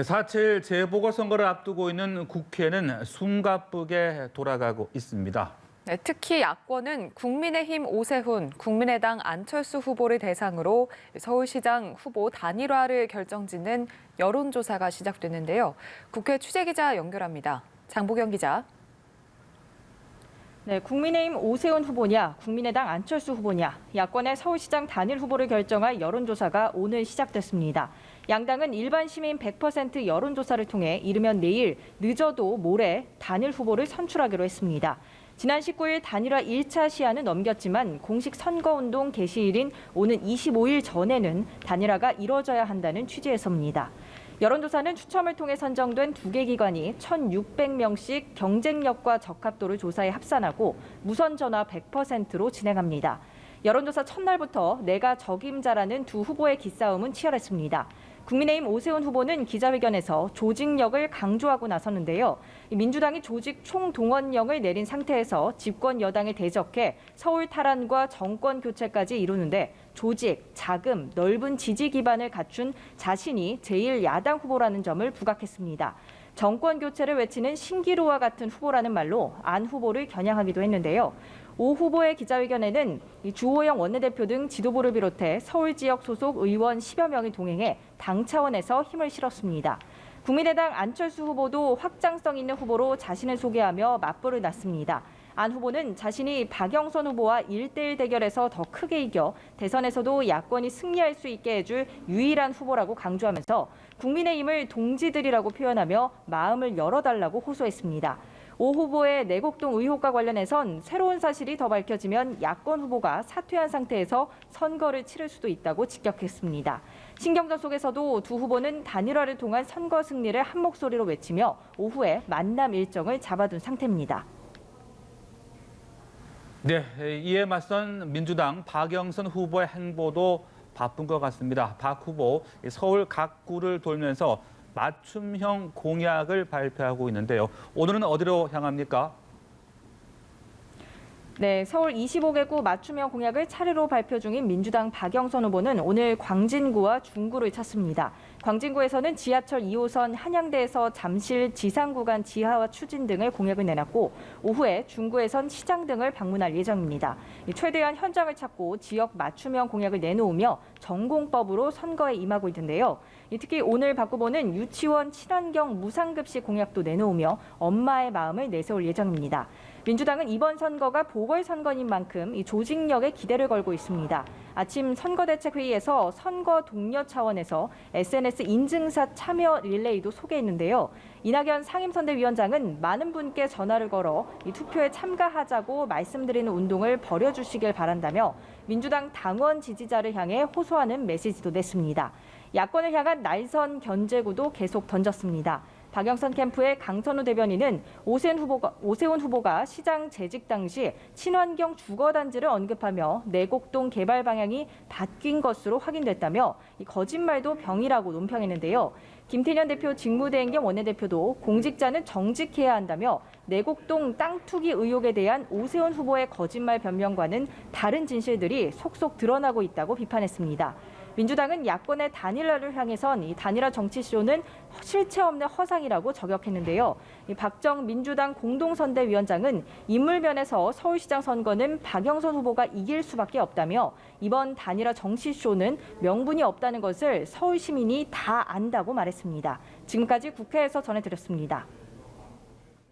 4.7 재보궐선거를 앞두고 있는 국회는 숨가쁘게 돌아가고 있습니다. 네, 특히 야권은 국민의힘 오세훈, 국민의당 안철수 후보를 대상으로 서울시장 후보 단일화를 결정짓는 여론조사가 시작됐는데요. 국회 취재기자 연결합니다. 장보경 기자. 네, 국민의힘 오세훈 후보냐, 국민의당 안철수 후보냐, 야권의 서울시장 단일 후보를 결정할 여론조사가 오늘 시작됐습니다. 양당은 일반 시민 100% 여론조사를 통해 이르면 내일, 늦어도 모레 단일 후보를 선출하기로 했습니다. 지난 19일 단일화 1차 시한은 넘겼지만 공식 선거운동 개시일인 오는 25일 전에는 단일화가 이뤄져야 한다는 취지에서입니다. 여론조사는 추첨을 통해 선정된 2개 기관이 1,600명씩 경쟁력과 적합도를 조사해 합산하고 무선 전화 100%로 진행합니다. 여론조사 첫날부터 내가 적임자라는 두 후보의 기싸움은 치열했습니다. 국민의힘 오세훈 후보는 기자회견에서 조직력을 강조하고 나섰는데요. 민주당이 조직 총동원령을 내린 상태에서 집권 여당에 대적해 서울 탈환과 정권 교체까지 이루는데 조직, 자금, 넓은 지지 기반을 갖춘 자신이 제1야당 후보라는 점을 부각했습니다. 정권 교체를 외치는 신기루와 같은 후보라는 말로 안 후보를 겨냥하기도 했는데요. 오 후보의 기자회견에는 주호영 원내대표 등 지도부를 비롯해 서울 지역 소속 의원 10여 명이 동행해 당 차원에서 힘을 실었습니다. 국민의당 안철수 후보도 확장성 있는 후보로 자신을 소개하며 맞불을 놨습니다. 안 후보는 자신이 박영선 후보와 1대1 대결에서 더 크게 이겨 대선에서도 야권이 승리할 수 있게 해줄 유일한 후보라고 강조하면서 국민의힘을 동지들이라고 표현하며 마음을 열어달라고 호소했습니다. 오 후보의 내곡동 의혹과 관련해선 새로운 사실이 더 밝혀지면 야권 후보가 사퇴한 상태에서 선거를 치를 수도 있다고 직격했습니다. 신경전 속에서도 두 후보는 단일화를 통한 선거 승리를 한 목소리로 외치며 오후에 만남 일정을 잡아둔 상태입니다. 네, 이에 맞선 민주당 박영선 후보의 행보도 바쁜 것 같습니다. 박 후보 서울 각 구를 돌면서 맞춤형 공약을 발표하고 있는데요. 오늘은 어디로 향합니까? 네, 서울 25개구 맞춤형 공약을 차례로 발표 중인 민주당 박영선 후보는 오늘 광진구와 중구를 찾습니다. 광진구에서는 지하철 2호선 한양대에서 잠실 지상 구간 지하화 추진 등을 공약을 내놨고 오후에 중구에선 시장 등을 방문할 예정입니다. 최대한 현장을 찾고 지역 맞춤형 공약을 내놓으며 전공법으로 선거에 임하고 있는데요. 특히 오늘 박 후보는 유치원 친환경 무상급식 공약도 내놓으며 엄마의 마음을 내세울 예정입니다. 민주당은 이번 선거가 보궐선거인 만큼 이 조직력에 기대를 걸고 있습니다. 아침 선거대책회의에서 선거 독려 차원에서 SNS 인증샷 참여 릴레이도 소개했는데요. 이낙연 상임선대위원장은 많은 분께 전화를 걸어 이 투표에 참가하자고 말씀드리는 운동을 벌여주시길 바란다며 민주당 당원 지지자를 향해 호소하는 메시지도 냈습니다. 야권을 향한 날선 견제구도 계속 던졌습니다. 박영선 캠프의 강선우 대변인은 오세훈 후보가 시장 재직 당시 친환경 주거단지를 언급하며 내곡동 개발 방향이 바뀐 것으로 확인됐다며 거짓말도 병이라고 논평했는데요. 김태년 대표 직무대행 겸 원내대표도 공직자는 정직해야 한다며 내곡동 땅 투기 의혹에 대한 오세훈 후보의 거짓말 변명과는 다른 진실들이 속속 드러나고 있다고 비판했습니다. 민주당은 야권의 단일화를 향해선 이 단일화 정치쇼는 실체 없는 허상이라고 저격했는데요. 박정 민주당 공동선대위원장은 인물 면에서 서울시장 선거는 박영선 후보가 이길 수밖에 없다며 이번 단일화 정치쇼는 명분이 없다는 것을 서울 시민이 다 안다고 말했습니다. 지금까지 국회에서 전해드렸습니다.